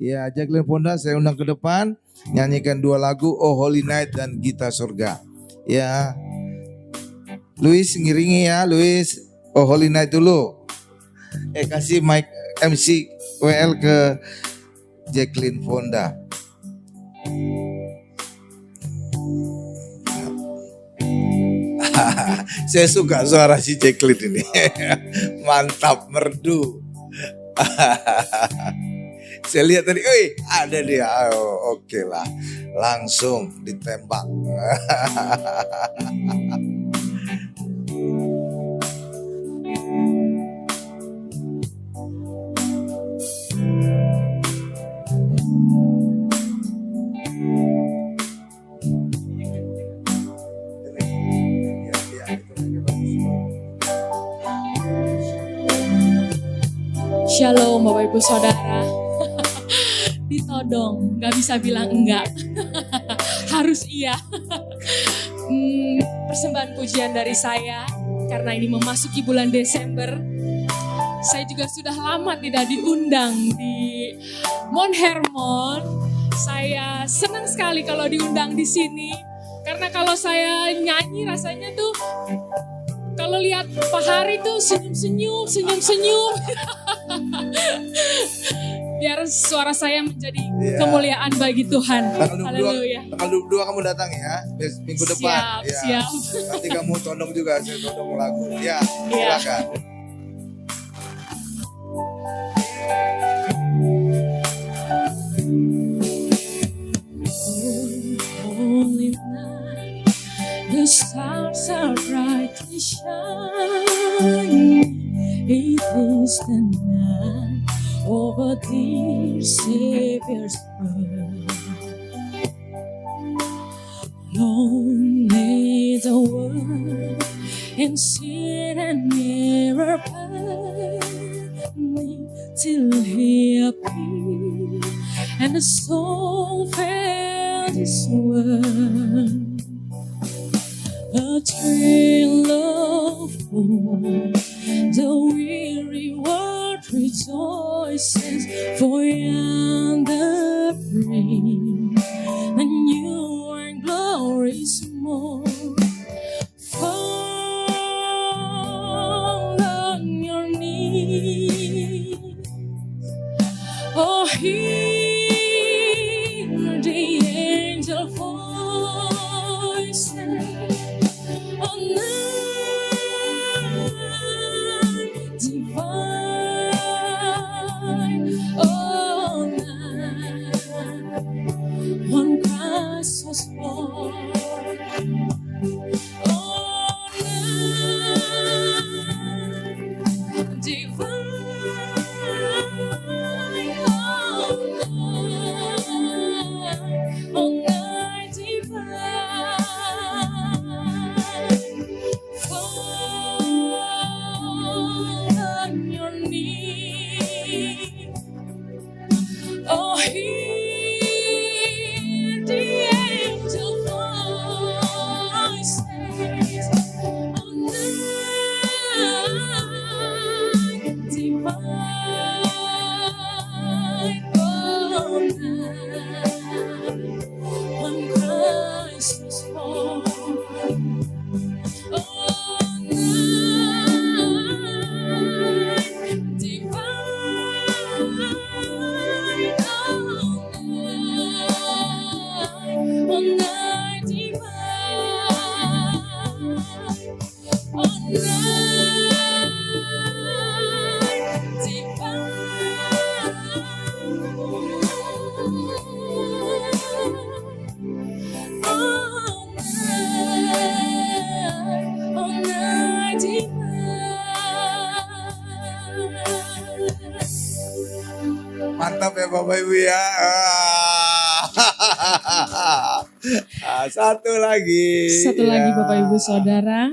Ya, Jacqueline Fonda saya undang ke depan nyanyikan 2 lagu, Oh Holy Night dan Gita Surga. Ya, Luis ngiringi ya, Luis. Oh Holy Night dulu. Kasih mic MC WL ke Jacqueline Fonda. Saya suka suara si Jacqueline ini. Mantap, merdu. Saya lihat tadi, ada dia. Oh, oke lah, langsung ditembak. Shalom Bapak Ibu Saudara. Ditodong, gak bisa bilang enggak. Harus iya. Persembahan pujian dari saya, karena ini memasuki bulan Desember. Saya juga sudah lama tidak diundang di Mount Hermon. Saya senang sekali kalau diundang di sini. Karena kalau saya nyanyi rasanya tuh, kalau lihat Pak Hari tuh senyum-senyum. Biar suara saya menjadi kemuliaan bagi Tuhan. Haleluya. Tanggal 22 kamu datang ya, minggu depan. Siap. Nanti kamu todong juga, saya todong lagu. Ya, silakan. Holy night, the stars are brightly shining. It is the night of our dear Savior's birth. Long lay the world in sin and error burning till He appeared, and the soul felt His word. A trail of hope, the weary world rejoices, for yonder reign a new and glorious morn. Fall on your knees, oh hear the angel voices. Oh, night divine, oh, night when Christ was born. Oh, night divine, oh, night divine. Fall on your knees, oh hear the angel voices. Oh night divine, oh night when Christ was born. Oh, night divine, oh, night divine, oh, night Mantap ya Bapak Ibu ya. Satu lagi. Satu lagi Bapak Ibu Saudara.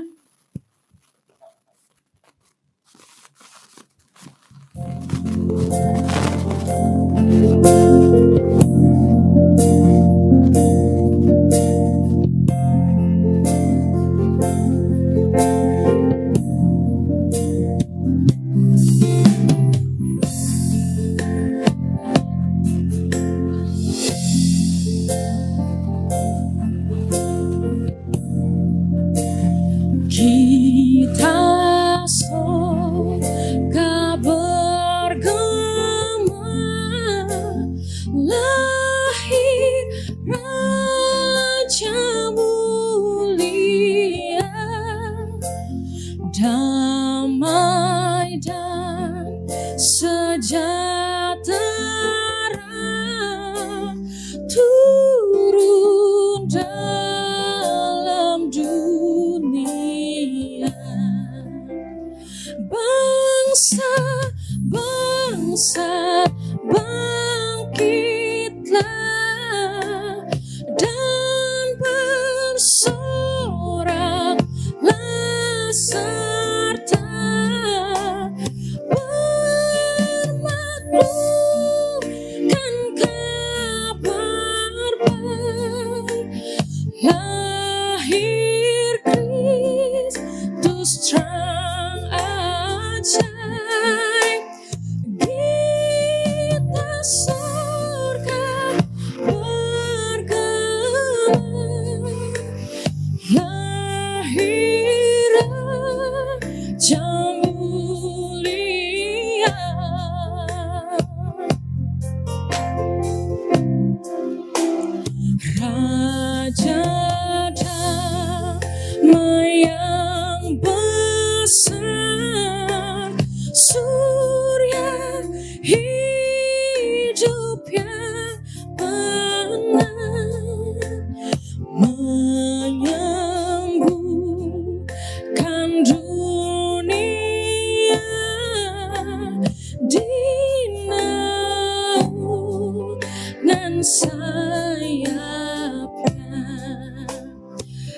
sayapnya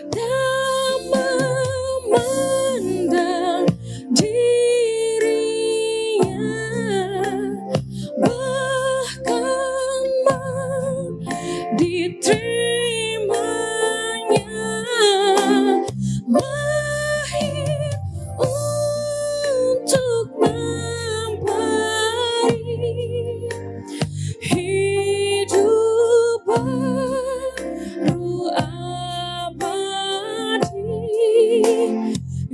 dan memandang dirinya, bahkan mau diterimanya, mahir untuk memberi hidup baru abadi.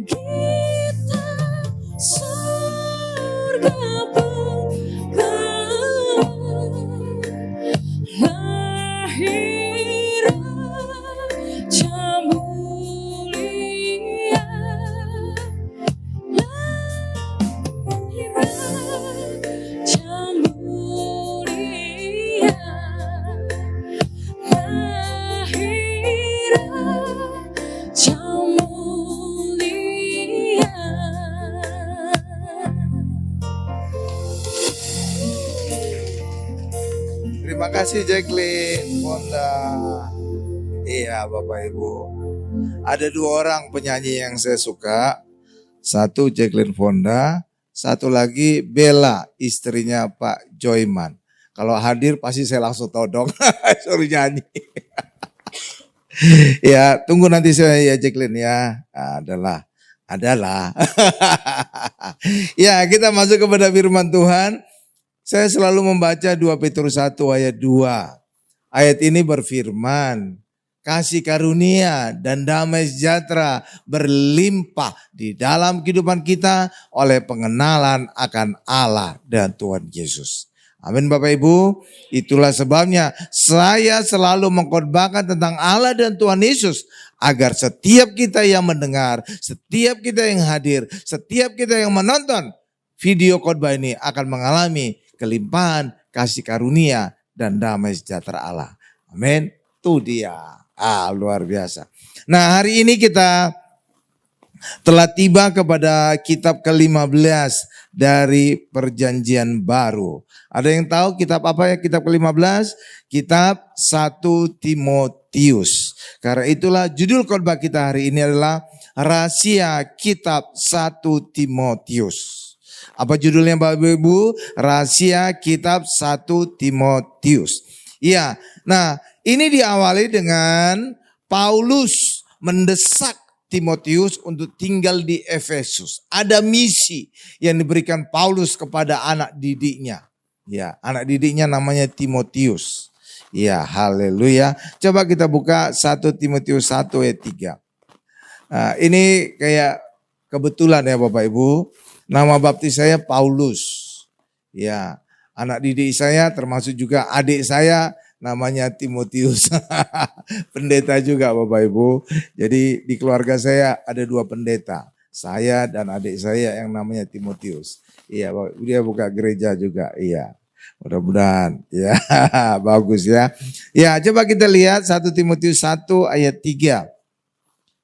Kita surga penggelam, lahir Raja mulia, lahir Raja mulia, lahir Raja mulia. Terima kasih Jacqueline Fonda. Iya Bapak Ibu. Ada dua orang penyanyi yang saya suka. Satu Jacqueline Fonda, satu lagi Bella, istrinya Pak Joyman. Kalau hadir pasti saya langsung todong, suruh nyanyi. Ya, tunggu nanti saya ya Jacqueline ya. Adalah. Ya, kita masuk kepada firman Tuhan. Saya selalu membaca 2 Petrus 1 ayat 2. Ayat ini berfirman, kasih karunia dan damai sejahtera berlimpah di dalam kehidupan kita oleh pengenalan akan Allah dan Tuhan Yesus. Amin Bapak Ibu, itulah sebabnya saya selalu mengkhotbahkan tentang Allah dan Tuhan Yesus, agar setiap kita yang mendengar, setiap kita yang hadir, setiap kita yang menonton video khotbah ini akan mengalami kelimpahan kasih karunia dan damai sejahtera Allah. Amin. Itu dia. Luar biasa. Nah, hari ini kita telah tiba kepada kitab ke-15 dari Perjanjian Baru. Ada yang tahu kitab apa ya kitab ke-15? Kitab 1 Timotius. Karena itulah judul khotbah kita hari ini adalah Rahasia Kitab 1 Timotius. Apa judulnya Bapak Ibu? Rahasia Kitab 1 Timotius. Iya, nah ini diawali dengan Paulus mendesak Timotius untuk tinggal di Efesus. Ada misi yang diberikan Paulus kepada anak didiknya. Ya, anak didiknya namanya Timotius. Ya, haleluya. Coba kita buka 1 Timotius 1 ayat 3. Nah, ini kayak kebetulan ya Bapak Ibu. Nama baptis saya Paulus. Ya, anak didik saya termasuk juga adik saya namanya Timotius. Pendeta juga Bapak Ibu. Jadi di keluarga saya ada 2 pendeta. Saya dan adik saya yang namanya Timotius. Iya, dia buka gereja juga. Iya. Mudah-mudahan ya bagus ya. Ya, coba kita lihat 1 Timotius 1 ayat 3.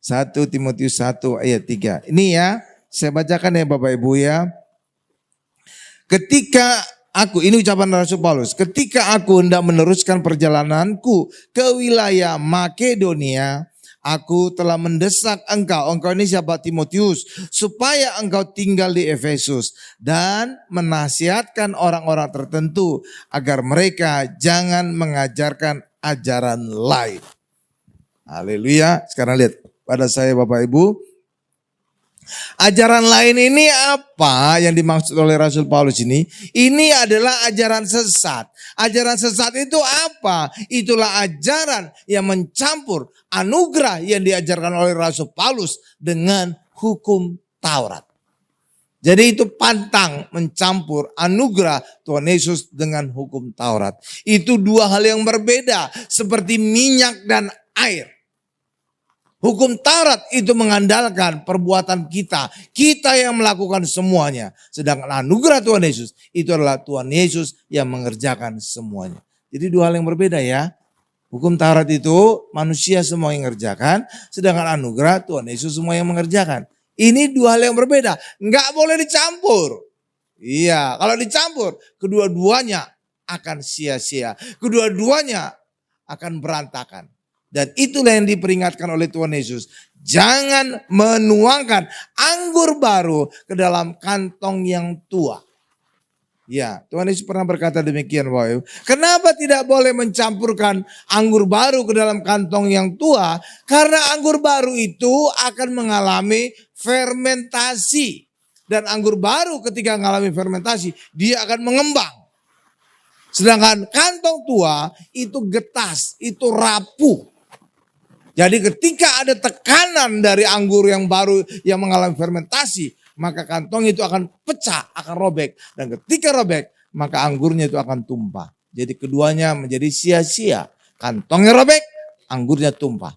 1 Timotius 1 ayat 3. Ini ya, saya bacakan ya Bapak Ibu ya. Ketika aku, ini ucapan Rasul Paulus, ketika aku hendak meneruskan perjalananku ke wilayah Makedonia, aku telah mendesak engkau ini siapa Timotius, supaya engkau tinggal di Efesus dan menasihatkan orang-orang tertentu agar mereka jangan mengajarkan ajaran lain. Haleluya. Sekarang lihat pada saya Bapak Ibu. Ajaran lain ini apa yang dimaksud oleh Rasul Paulus ini? Ini adalah ajaran sesat. Ajaran sesat itu apa? Itulah ajaran yang mencampur anugerah yang diajarkan oleh Rasul Paulus dengan hukum Taurat. Jadi itu pantang mencampur anugerah Tuhan Yesus dengan hukum Taurat. Itu dua hal yang berbeda, seperti minyak dan air. Hukum Taurat itu mengandalkan perbuatan kita. Kita yang melakukan semuanya. Sedangkan anugerah Tuhan Yesus itu adalah Tuhan Yesus yang mengerjakan semuanya. Jadi dua hal yang berbeda ya. Hukum Taurat itu manusia semua yang mengerjakan. Sedangkan anugerah Tuhan Yesus semua yang mengerjakan. Ini dua hal yang berbeda. Enggak boleh dicampur. Iya, kalau dicampur kedua-duanya akan sia-sia. Kedua-duanya akan berantakan. Dan itulah yang diperingatkan oleh Tuhan Yesus. Jangan menuangkan anggur baru ke dalam kantong yang tua. Ya, Tuhan Yesus pernah berkata demikian, Bapak Ibu. Kenapa tidak boleh mencampurkan anggur baru ke dalam kantong yang tua? Karena anggur baru itu akan mengalami fermentasi. Dan anggur baru ketika mengalami fermentasi, dia akan mengembang. Sedangkan kantong tua itu getas, itu rapuh. Jadi ketika ada tekanan dari anggur yang baru yang mengalami fermentasi, maka kantong itu akan pecah, akan robek. Dan ketika robek, maka anggurnya itu akan tumpah. Jadi keduanya menjadi sia-sia. Kantongnya robek, anggurnya tumpah.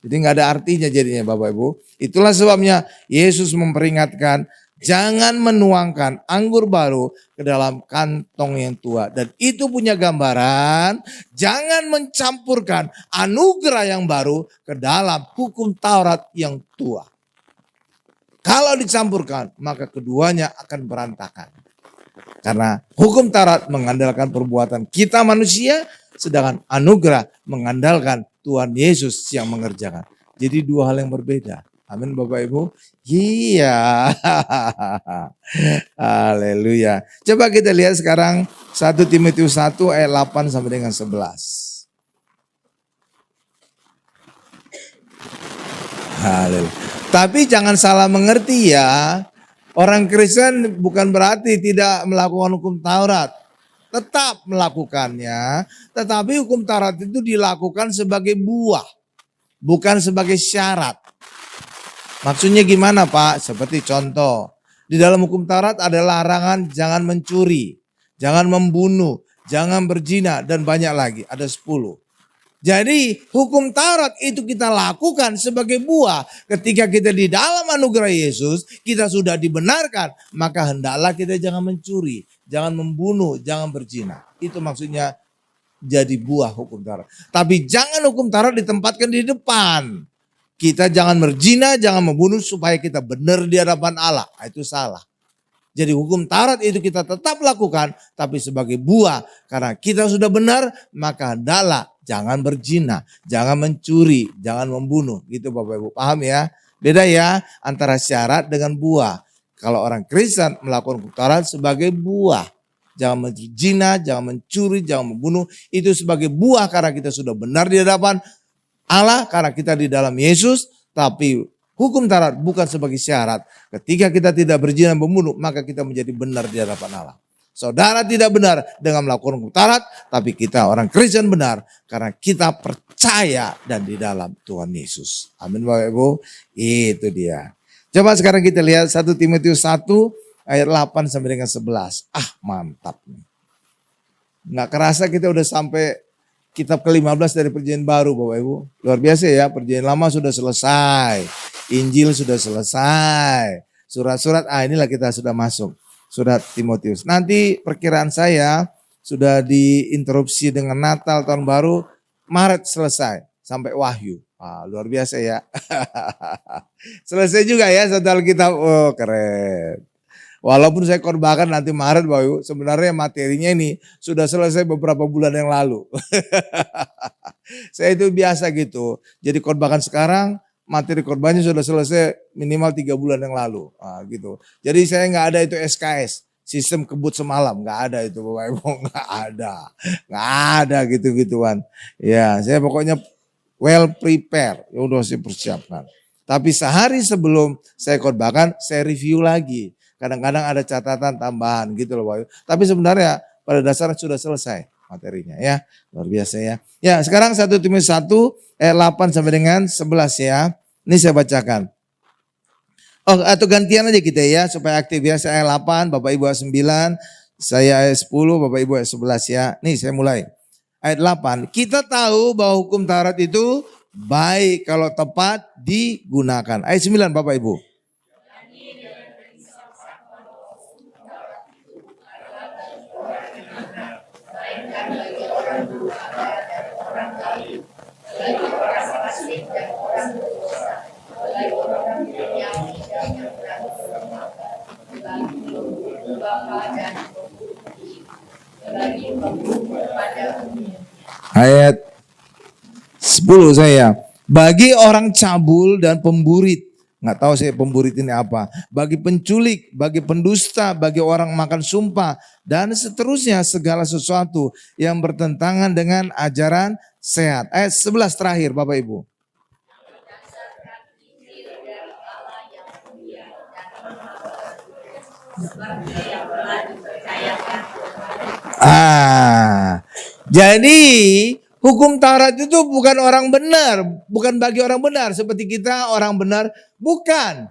Jadi nggak ada artinya jadinya Bapak Ibu. Itulah sebabnya Yesus memperingatkan, jangan menuangkan anggur baru ke dalam kantong yang tua. Dan itu punya gambaran, jangan mencampurkan anugerah yang baru ke dalam hukum Taurat yang tua. Kalau dicampurkan, maka keduanya akan berantakan. Karena hukum Taurat mengandalkan perbuatan kita manusia, sedangkan anugerah mengandalkan Tuhan Yesus yang mengerjakan. Jadi dua hal yang berbeda. Amin Bapak Ibu. Iya. Haleluya. Coba kita lihat sekarang 1 Timotius 1 ayat 8 sampai dengan 11. Haleluya. Tapi jangan salah mengerti ya. Orang Kristen bukan berarti tidak melakukan hukum Taurat. Tetap melakukannya. Tetapi hukum Taurat itu dilakukan sebagai buah. Bukan sebagai syarat. Maksudnya gimana Pak? Seperti contoh. Di dalam hukum Taurat ada larangan jangan mencuri. Jangan membunuh. Jangan berzina. Dan banyak lagi. Ada 10. Jadi hukum Taurat itu kita lakukan sebagai buah. Ketika kita di dalam anugerah Yesus, kita sudah dibenarkan. Maka hendaklah kita jangan mencuri, jangan membunuh, jangan berzina. Itu maksudnya jadi buah hukum Taurat. Tapi jangan hukum Taurat ditempatkan di depan. Kita jangan berzina, jangan membunuh supaya kita benar di hadapan Allah. Itu salah. Jadi hukum Taurat itu kita tetap lakukan, tapi sebagai buah. Karena kita sudah benar, maka hendaklah jangan berzina, jangan mencuri, jangan membunuh. Gitu Bapak Ibu, paham ya? Beda ya antara syarat dengan buah. Kalau orang Kristen melakukan hukum Taurat sebagai buah. Jangan berzina, jangan mencuri, jangan membunuh. Itu sebagai buah karena kita sudah benar di hadapan Allah, karena kita di dalam Yesus. Tapi hukum Taurat bukan sebagai syarat. Ketika kita tidak berzina membunuh, maka kita menjadi benar di hadapan Allah. Saudara tidak benar dengan melakukan hukum Taurat, tapi kita orang Kristen benar karena kita percaya dan di dalam Tuhan Yesus. Amin Bapak Ibu. Itu dia. Coba sekarang kita lihat 1 Timotius 1 ayat 8 sampai dengan 11. Mantap. Nggak kerasa kita udah sampai kitab ke-15 dari perjanjian baru Bapak Ibu. Luar biasa ya, perjanjian lama sudah selesai. Injil sudah selesai. Surat-surat, inilah kita sudah masuk. Surat Timotius. Nanti perkiraan saya sudah diinterupsi dengan Natal, Tahun Baru, Maret selesai. Sampai Wahyu. Luar biasa ya. Selesai juga ya satu Alkitab. Oh keren. Walaupun saya korbankan nanti Maret Bapak Ibu, sebenarnya materinya ini sudah selesai beberapa bulan yang lalu. Saya itu biasa gitu. Jadi korbankan sekarang, materi korbannya sudah selesai minimal 3 bulan yang lalu. Gitu. Jadi saya nggak ada itu SKS, sistem kebut semalam, nggak ada itu Bapak Ibu, nggak ada gitu-gituan. Ya, saya pokoknya well prepare, ya udah saya persiapkan. Tapi sehari sebelum saya korbankan, saya review lagi. Kadang-kadang ada catatan tambahan gitu loh Bapak Ibu. Tapi sebenarnya pada dasarnya sudah selesai materinya ya. Luar biasa ya. Ya sekarang 1 Timotius 1 ayat 8 sampai dengan 11 ya. Ini saya bacakan. Atau gantian aja kita ya supaya aktif ya. Saya ayat 8, Bapak Ibu ayat 9. Saya ayat 10, Bapak Ibu ayat 11 ya. Nih saya mulai. Ayat 8. Kita tahu bahwa hukum Taurat itu baik kalau tepat digunakan. Ayat 9 Bapak Ibu. Ayat 10 saya. Bagi orang cabul dan pemburit. Nggak tahu saya pemburit ini apa. Bagi penculik, bagi pendusta, bagi orang makan sumpah. Dan seterusnya segala sesuatu yang bertentangan dengan ajaran sehat. Ayat 11 terakhir Bapak Ibu. Jadi hukum Taurat itu bukan orang benar, bukan bagi orang benar seperti kita orang benar, bukan.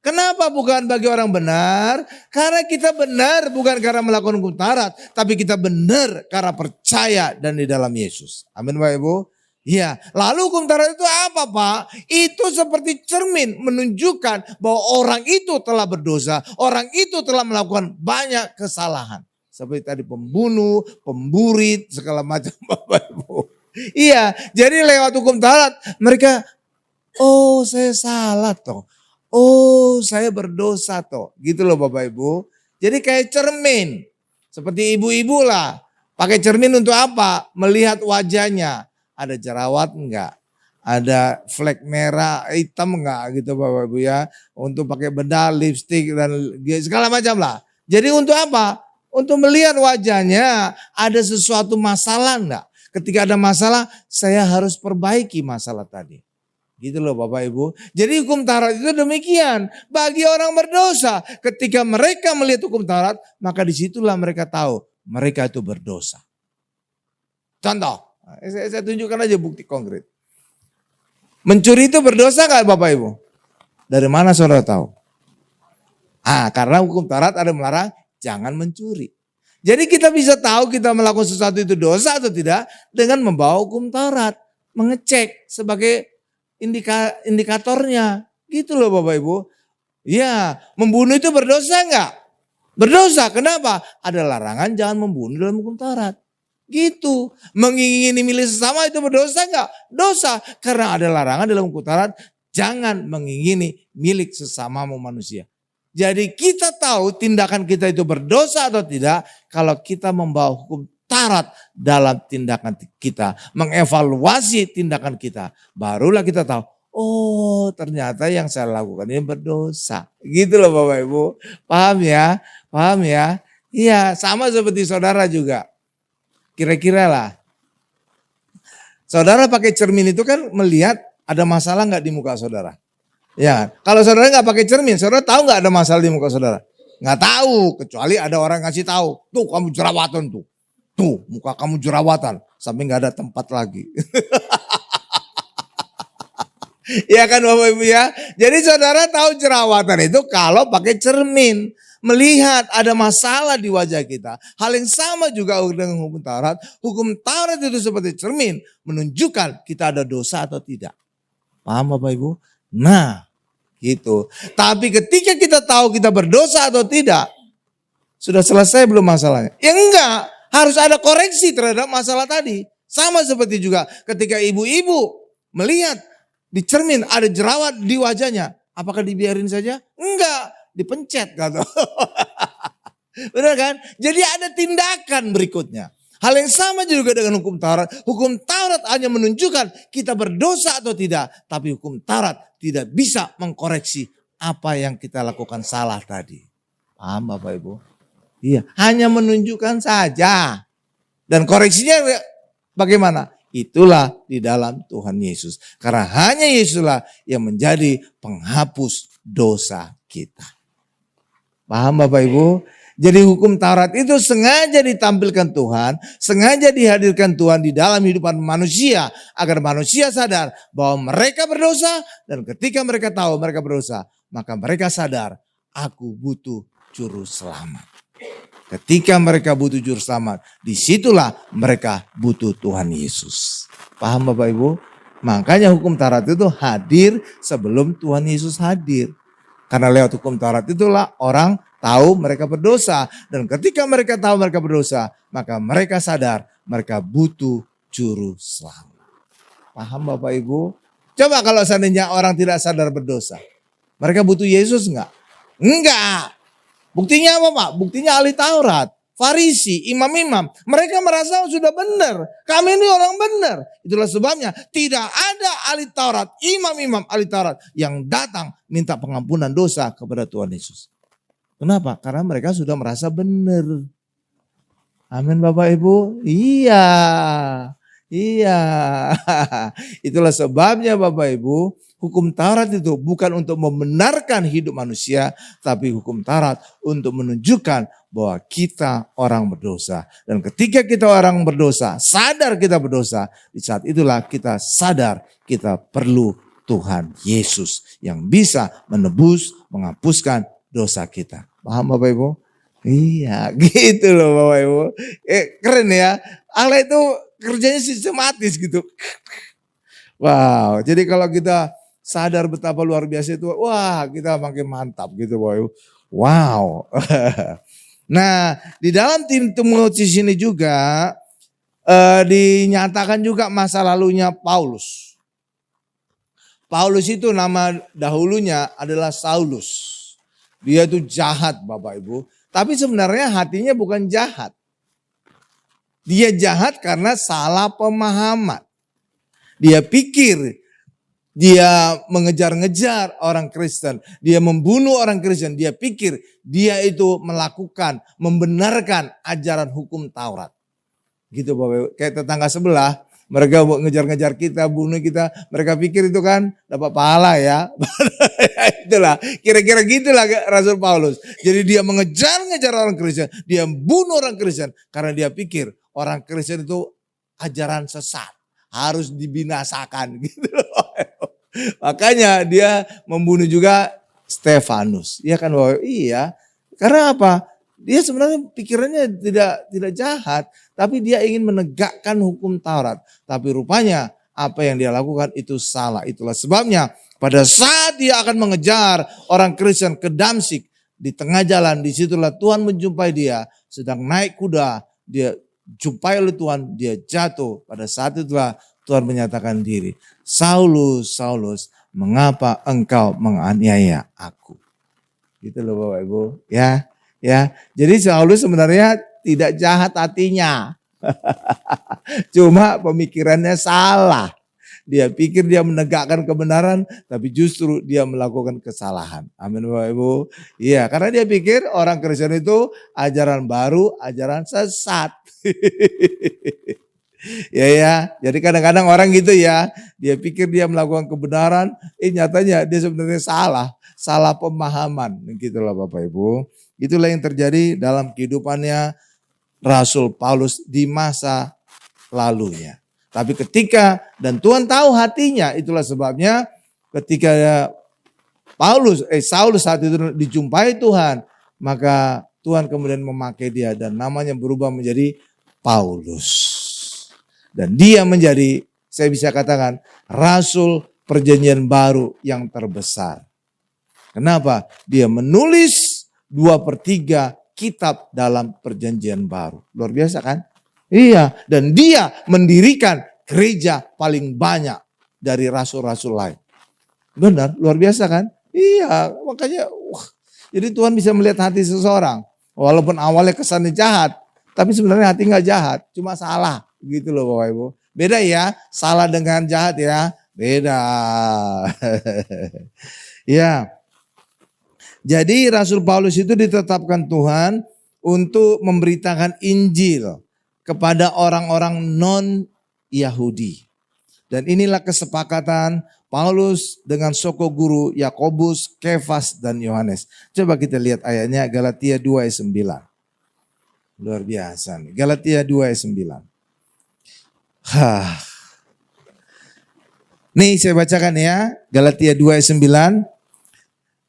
Kenapa bukan bagi orang benar? Karena kita benar bukan karena melakukan hukum Taurat, tapi kita benar karena percaya dan di dalam Yesus. Amin Bapak Ibu. Ya, lalu hukum Taurat itu apa Pak? Itu seperti cermin menunjukkan bahwa orang itu telah berdosa, orang itu telah melakukan banyak kesalahan. Seperti tadi pembunuh, pemburit, segala macam Bapak Ibu. Iya, jadi lewat hukum Taurat mereka, oh saya salah toh. Oh saya berdosa toh. Gitu loh Bapak Ibu. Jadi kayak cermin. Seperti ibu-ibu lah. Pakai cermin untuk apa? Melihat wajahnya. Ada jerawat enggak? Ada flek merah, hitam enggak gitu Bapak Ibu ya. Untuk pakai bedak, lipstik dan segala macam lah. Jadi untuk apa? Untuk melihat wajahnya ada sesuatu masalah enggak? Ketika ada masalah saya harus perbaiki masalah tadi. Gitu loh Bapak Ibu. Jadi hukum Taurat itu demikian. Bagi orang berdosa ketika mereka melihat hukum Taurat maka disitulah mereka tahu mereka itu berdosa. Contoh. Saya tunjukkan aja bukti konkret. Mencuri itu berdosa gak Bapak Ibu? Dari mana saudara tahu? Karena hukum Taurat ada melarang jangan mencuri. Jadi kita bisa tahu kita melakukan sesuatu itu dosa atau tidak dengan membawa hukum Taurat. Mengecek sebagai indikatornya. Gitu loh Bapak Ibu. Ya, membunuh itu berdosa enggak? Berdosa, kenapa? Ada larangan jangan membunuh dalam hukum Taurat. Gitu. Mengingini milik sesama itu berdosa enggak? Dosa. Karena ada larangan dalam hukum Taurat. Jangan mengingini milik sesamamu manusia. Jadi kita tahu tindakan kita itu berdosa atau tidak. Kalau kita membawa hukum Taurat dalam tindakan kita. Mengevaluasi tindakan kita. Barulah kita tahu. Oh ternyata yang saya lakukan ini berdosa. Gitu loh Bapak Ibu. Paham ya? Paham ya? Iya sama seperti saudara juga. Kira-kira lah. Saudara pakai cermin itu kan melihat ada masalah nggak di muka saudara. Ya, kalau saudara nggak pakai cermin, saudara tahu nggak ada masalah di muka saudara? Nggak tahu, kecuali ada orang ngasih tahu. Tuh kamu jerawatan tuh. Tuh muka kamu jerawatan. Sampai nggak ada tempat lagi. Ya kan Bapak Ibu ya. Jadi saudara tahu jerawatan itu kalau pakai cermin. Melihat ada masalah di wajah kita. Hal yang sama juga dengan hukum Taurat. Hukum Taurat itu seperti cermin. Menunjukkan kita ada dosa atau tidak. Paham Bapak Ibu? Nah gitu. Tapi ketika kita tahu kita berdosa atau tidak. Sudah selesai belum masalahnya? Ya enggak. Harus ada koreksi terhadap masalah tadi. Sama seperti juga ketika ibu-ibu melihat di cermin ada jerawat di wajahnya. Apakah dibiarin saja? Enggak. Dipencet kata. Benar kan? Jadi ada tindakan berikutnya. Hal yang sama juga dengan hukum Taurat. Hukum Taurat hanya menunjukkan kita berdosa atau tidak. Tapi hukum Taurat tidak bisa mengkoreksi apa yang kita lakukan salah tadi. Paham Bapak Ibu? Iya, hanya menunjukkan saja. Dan koreksinya bagaimana? Itulah di dalam Tuhan Yesus. Karena hanya Yesuslah yang menjadi penghapus dosa kita. Paham Bapak Ibu? Jadi hukum Taurat itu sengaja ditampilkan Tuhan, sengaja dihadirkan Tuhan di dalam kehidupan manusia. Agar manusia sadar bahwa mereka berdosa dan ketika mereka tahu mereka berdosa, maka mereka sadar aku butuh juru selamat. Ketika mereka butuh juru selamat, disitulah mereka butuh Tuhan Yesus. Paham Bapak Ibu? Makanya hukum Taurat itu hadir sebelum Tuhan Yesus hadir. Karena lewat hukum Taurat itulah orang tahu mereka berdosa. Dan ketika mereka tahu mereka berdosa, maka mereka sadar mereka butuh juru selamat. Paham Bapak Ibu? Coba kalau seandainya orang tidak sadar berdosa. Mereka butuh Yesus enggak? Enggak. Buktinya apa Pak? Buktinya ahli Taurat. Farisi, imam-imam, mereka merasa sudah benar. Kami ini orang benar. Itulah sebabnya tidak ada ahli Taurat, imam-imam ahli Taurat yang datang minta pengampunan dosa kepada Tuhan Yesus. Kenapa? Karena mereka sudah merasa benar. Amin Bapak Ibu. Iya. Itulah sebabnya Bapak Ibu, hukum Taurat itu bukan untuk membenarkan hidup manusia, tapi hukum Taurat untuk menunjukkan bahwa kita orang berdosa. Dan ketika kita orang berdosa, sadar kita berdosa, di saat itulah kita sadar kita perlu Tuhan Yesus yang bisa menebus, menghapuskan dosa kita. Paham Bapak Ibu? Iya, gitu loh Bapak Ibu. Keren ya. Allah itu kerjanya sistematis gitu. Wow, jadi kalau kita sadar betapa luar biasa itu, wah kita makin mantap gitu Bapak Ibu. Wow. Nah, di dalam Timotius ini juga dinyatakan juga masa lalunya Paulus. Paulus itu nama dahulunya adalah Saulus. Dia itu jahat Bapak Ibu. Tapi sebenarnya hatinya bukan jahat. Dia jahat karena salah pemahaman. Dia pikir dia mengejar-ngejar orang Kristen. Dia membunuh orang Kristen. Dia pikir dia itu melakukan, membenarkan ajaran hukum Taurat. Gitu Bapak Ibu. Kayak tetangga sebelah. Mereka ngejar-ngejar kita, bunuh kita. Mereka pikir itu kan dapat pahala ya. Itulah, kira-kira gitulah Rasul Paulus. Jadi dia mengejar-ngejar orang Kristen. Dia bunuh orang Kristen. Karena dia pikir orang Kristen itu ajaran sesat. Harus dibinasakan gitu. Makanya dia membunuh juga Stefanus. Iya kan Bapak? Iya. Karena apa? Dia sebenarnya pikirannya tidak jahat, tapi dia ingin menegakkan hukum Taurat. Tapi rupanya apa yang dia lakukan itu salah. Itulah sebabnya pada saat dia akan mengejar orang Kristen ke Damsyik, di tengah jalan, disitulah Tuhan menjumpai dia sedang naik kuda. Dia jumpai oleh Tuhan, dia jatuh. Pada saat itulah Tuhan menyatakan diri, Saulus, Saulus, mengapa engkau menganiaya aku? Gitu loh Bapak Ibu, ya. Ya, jadi Saulus sebenarnya tidak jahat hatinya. Cuma pemikirannya salah. Dia pikir dia menegakkan kebenaran, tapi justru dia melakukan kesalahan. Amin Bapak Ibu. Iya, karena dia pikir orang Kristen itu ajaran baru, ajaran sesat. Ya, jadi kadang-kadang orang gitu ya, dia pikir dia melakukan kebenaran, nyatanya dia sebenarnya salah pemahaman. Gitulah Bapak Ibu. Itulah yang terjadi dalam kehidupannya Rasul Paulus di masa lalunya. Tapi ketika, dan Tuhan tahu hatinya, itulah sebabnya ketika Saulus saat itu dijumpai Tuhan, maka Tuhan kemudian memakai dia dan namanya berubah menjadi Paulus. Dan dia menjadi, saya bisa katakan, Rasul Perjanjian Baru yang terbesar. Kenapa? Dia menulis 2/3 kitab dalam Perjanjian Baru. Luar biasa kan? Iya, dan dia mendirikan gereja paling banyak dari rasul-rasul lain. Benar, luar biasa kan? Iya, makanya jadi Tuhan bisa melihat hati seseorang. Walaupun awalnya kesannya jahat, tapi sebenarnya hati nggak jahat, cuma salah. Gitu loh Bapak Ibu. Beda ya, salah dengan jahat ya, beda. Ya. Jadi Rasul Paulus itu ditetapkan Tuhan untuk memberitakan Injil kepada orang-orang non-Yahudi. Dan inilah kesepakatan Paulus dengan soko guru Yakobus, Kefas, dan Yohanes. Coba kita lihat ayatnya Galatia 2 ayat 9. Luar biasa nih. Galatia 2 ayat 9. Nih saya bacakan ya. Galatia 2 ayat 9.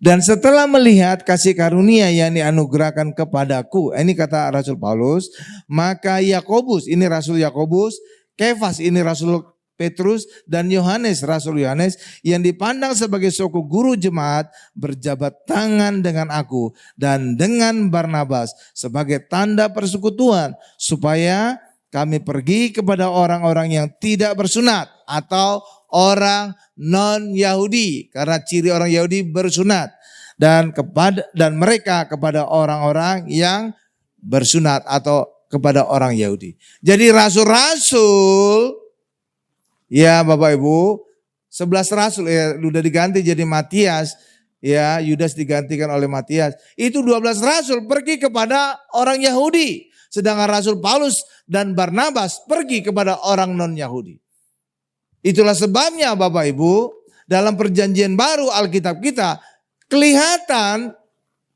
Dan setelah melihat kasih karunia yang dianugerahkan kepadaku, ini kata Rasul Paulus, maka Yakobus, ini Rasul Yakobus, Kefas, ini Rasul Petrus, dan Yohanes, Rasul Yohanes, yang dipandang sebagai suku guru jemaat, berjabat tangan dengan aku dan dengan Barnabas sebagai tanda persekutuan, supaya kami pergi kepada orang-orang yang tidak bersunat atau orang non-Yahudi, karena ciri orang Yahudi bersunat, dan mereka kepada orang-orang yang bersunat atau kepada orang Yahudi. Jadi rasul-rasul, ya Bapak Ibu, 11 rasul ya udah diganti jadi Matias, ya Yudas digantikan oleh Matias. Itu 12 rasul pergi kepada orang Yahudi. Sedangkan Rasul Paulus dan Barnabas pergi kepada orang non-Yahudi. Itulah sebabnya Bapak Ibu, dalam perjanjian baru Alkitab kita kelihatan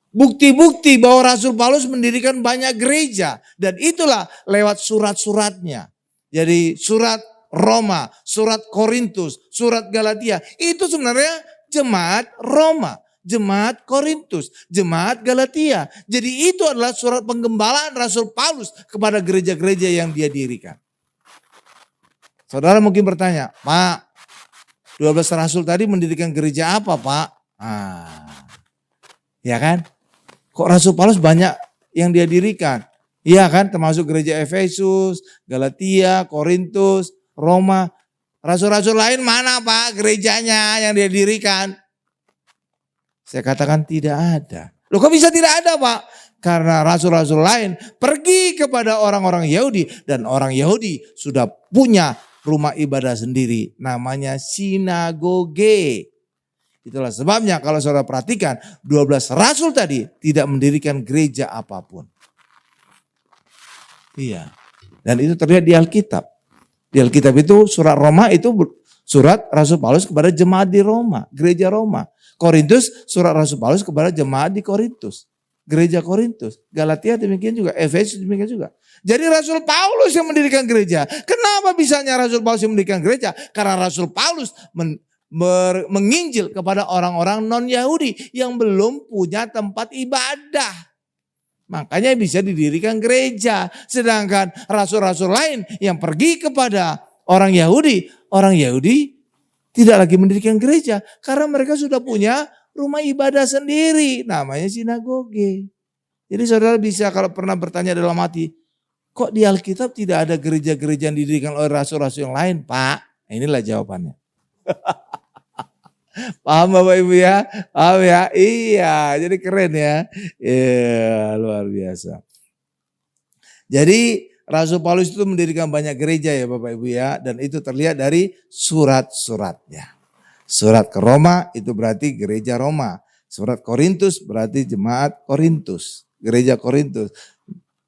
bukti-bukti bahwa Rasul Paulus mendirikan banyak gereja. Dan itulah lewat surat-suratnya. Jadi surat Roma, surat Korintus, surat Galatia. Itu sebenarnya jemaat Roma, jemaat Korintus, jemaat Galatia. Jadi itu adalah surat penggembalaan Rasul Paulus kepada gereja-gereja yang dia dirikan. Saudara mungkin bertanya, Pak, 12 rasul tadi mendirikan gereja apa Pak? Ya kan? Kok Rasul Paulus banyak yang dia dirikan? Iya kan, termasuk gereja Efesus, Galatia, Korintus, Roma. Rasul-rasul lain mana Pak gerejanya yang dia dirikan? Saya katakan tidak ada. Loh kok bisa tidak ada Pak? Karena rasul-rasul lain pergi kepada orang-orang Yahudi. Dan orang Yahudi sudah punya rumah ibadah sendiri. Namanya sinagoge. Itulah sebabnya kalau saudara perhatikan 12 rasul tadi tidak mendirikan gereja apapun. Iya. Dan itu terlihat di Alkitab. Di Alkitab itu surat Roma itu surat Rasul Paulus kepada jemaat di Roma, gereja Roma. Korintus surat Rasul Paulus kepada jemaat di Korintus, gereja Korintus. Galatia demikian juga, Efesus demikian juga. Jadi Rasul Paulus yang mendirikan gereja. Kenapa bisanya Rasul Paulus yang mendirikan gereja? Karena Rasul Paulus menginjil kepada orang-orang non-Yahudi yang belum punya tempat ibadah. Makanya bisa didirikan gereja. Sedangkan rasul-rasul lain yang pergi kepada orang Yahudi tidak lagi mendirikan gereja. Karena mereka sudah punya rumah ibadah sendiri. Namanya sinagoge. Jadi saudara bisa kalau pernah bertanya dalam hati, kok di Alkitab tidak ada gereja-gereja yang didirikan oleh rasul-rasul yang lain Pak? Inilah jawabannya. Paham Bapak Ibu ya? Paham ya? Iya, jadi keren ya. Iya, luar biasa. Jadi Rasul Paulus itu mendirikan banyak gereja ya Bapak Ibu ya. Dan itu terlihat dari surat-suratnya. Surat ke Roma itu berarti gereja Roma. Surat Korintus berarti jemaat Korintus. Gereja Korintus.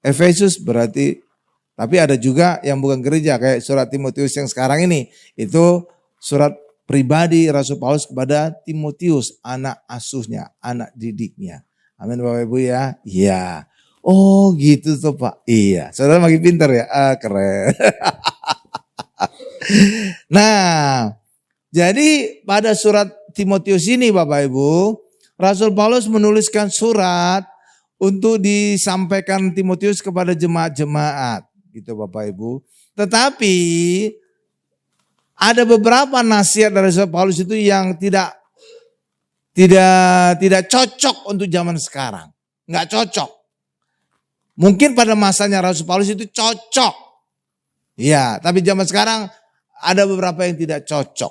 Efesus berarti, tapi ada juga yang bukan gereja kayak surat Timotius yang sekarang ini. Itu surat pribadi Rasul Paulus kepada Timotius, anak asuhnya, anak didiknya. Amin Bapak Ibu ya. Iya. Oh gitu tuh Pak. Iya. Saudara makin pintar ya. Keren. Nah, jadi pada surat Timotius ini Bapak Ibu, Rasul Paulus menuliskan surat untuk disampaikan Timotius kepada jemaat-jemaat. Gitu Bapak Ibu. Tetapi ada beberapa nasihat dari Rasul Paulus itu yang tidak cocok untuk zaman sekarang. Enggak cocok. Mungkin pada masanya Rasul Paulus itu cocok. Ya, tapi zaman sekarang ada beberapa yang tidak cocok.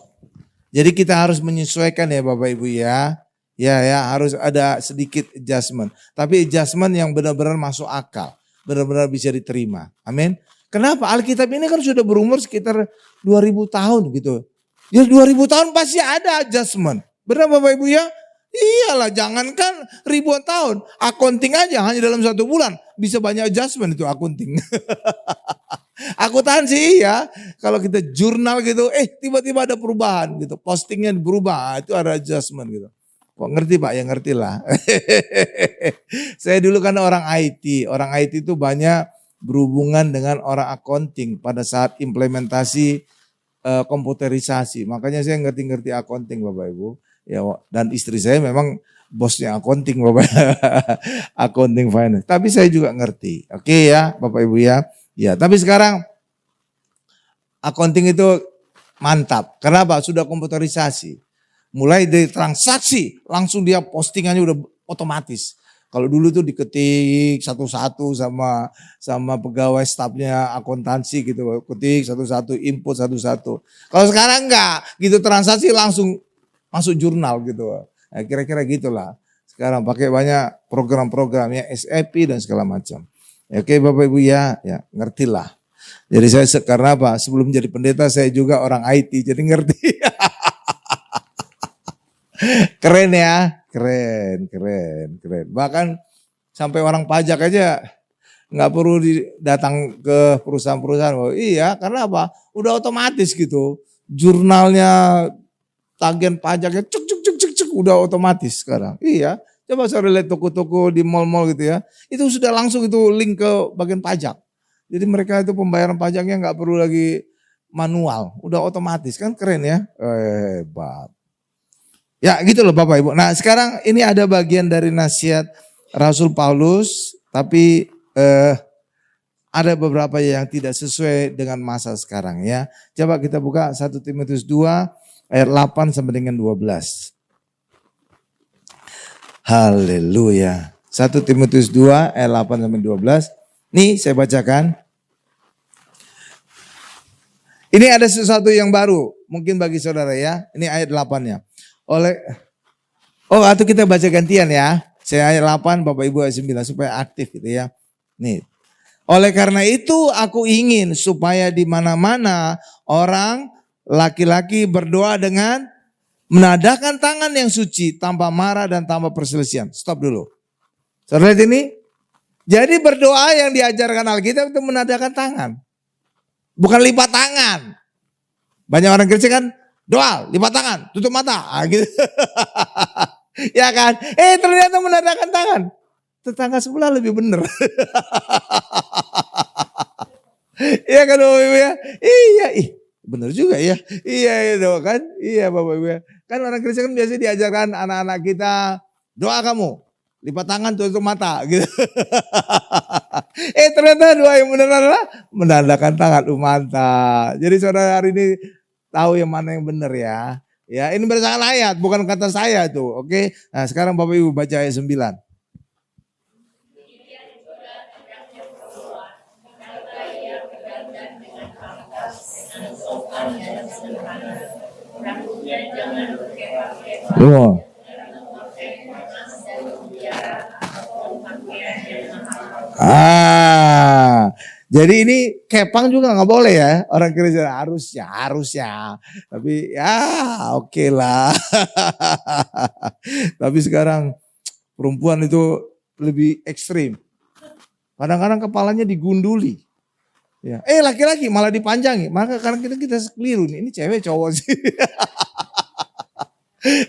Jadi kita harus menyesuaikan ya Bapak Ibu ya. Ya harus ada sedikit adjustment. Tapi adjustment yang benar-benar masuk akal. Benar-benar bisa diterima. Amin. Kenapa? Alkitab ini kan sudah berumur sekitar 2000 tahun gitu. Ya 2000 tahun pasti ada adjustment. Benar Bapak Ibu ya? Iyalah jangankan ribuan tahun. Accounting aja hanya dalam 1 bulan. Bisa banyak adjustment itu accounting. Akuntansi ya. Kalau kita jurnal gitu, tiba-tiba ada perubahan gitu. Postingnya berubah, itu ada adjustment gitu. Kok ngerti Pak? Ya ngerti lah. Saya dulu kan orang IT. Orang IT itu banyak berhubungan dengan orang accounting pada saat implementasi komputerisasi. Makanya saya ngerti-ngerti accounting Bapak Ibu. Ya, dan istri saya memang bosnya accounting Bapak. Accounting finance. Tapi saya juga ngerti. Oke ya Bapak Ibu ya. Ya, tapi sekarang accounting itu mantap. Kenapa? Sudah komputerisasi. Mulai dari transaksi langsung dia postingannya udah otomatis. Kalau dulu tuh diketik satu-satu sama pegawai stafnya akuntansi gitu, ketik satu-satu, input satu-satu. Kalau sekarang enggak, gitu transaksi langsung masuk jurnal gitu. Nah, kira-kira gitulah. Sekarang pakai banyak program-programnya SAP dan segala macam. Oke Bapak Ibu ya ngertilah. Jadi saya karena apa? Sebelum jadi pendeta saya juga orang IT, jadi ngerti. Keren ya, keren. Bahkan sampai orang pajak aja nggak perlu datang ke perusahaan-perusahaan. Oh, iya, karena apa? Udah otomatis gitu. Jurnalnya, tagihan pajaknya cek, udah otomatis sekarang. Iya, coba saya lihat toko-toko di mall-mall gitu ya. Itu sudah langsung itu link ke bagian pajak. Jadi mereka itu pembayaran pajaknya nggak perlu lagi manual, udah otomatis, kan keren ya. Hebat. Ya gitu loh Bapak Ibu. Nah sekarang ini ada bagian dari nasihat Rasul Paulus, tapi ada beberapa yang tidak sesuai dengan masa sekarang ya. Coba kita buka 1 Timotius 2 ayat 8 sampai dengan 12. Haleluya. 1 Timotius 2 ayat 8 sampai 12. Nih saya bacakan. Ini ada sesuatu yang baru mungkin bagi saudara ya. Ini ayat 8-nya. Atau kita baca gantian ya. Saya ayat 8, Bapak Ibu ayat 9 supaya aktif gitu ya. Nih. Oleh karena itu aku ingin supaya di mana-mana orang laki-laki berdoa dengan menadahkan tangan yang suci tanpa marah dan tanpa perselisihan. Stop dulu. Saudara lihat ini? Jadi berdoa yang diajarkan Alkitab itu menadahkan tangan. Bukan lipat tangan. Banyak orang Kristen kan doa, lipat tangan, tutup mata. Gitu. Ya kan? Ternyata menadahkan tangan. Tetangga sebelah lebih benar. Iya kan Bapak Ibu ya? Iya, benar juga ya. Iya doa kan? Iya Bapak Ibu ya. Kan orang Kristen kan biasanya diajarkan anak-anak kita, doa kamu. Lipat tangan tutup mata gitu. Ternyata doa yang benar adalah menandakan tangan mantap. Jadi saudara hari ini tahu yang mana yang benar ya. Ya ini berdasarkan ayat bukan kata saya tuh. Oke. Nah sekarang Bapak Ibu baca ayat 9. Loh. Jadi ini kepang juga nggak boleh ya orang Kristen harusnya. Tapi ya oke lah. Tapi sekarang perempuan itu lebih ekstrim. Kadang-kadang kepalanya digunduli. Ya. Laki-laki malah dipanjangi. Maka kadang kita keliru nih. Ini cewek cowok sih.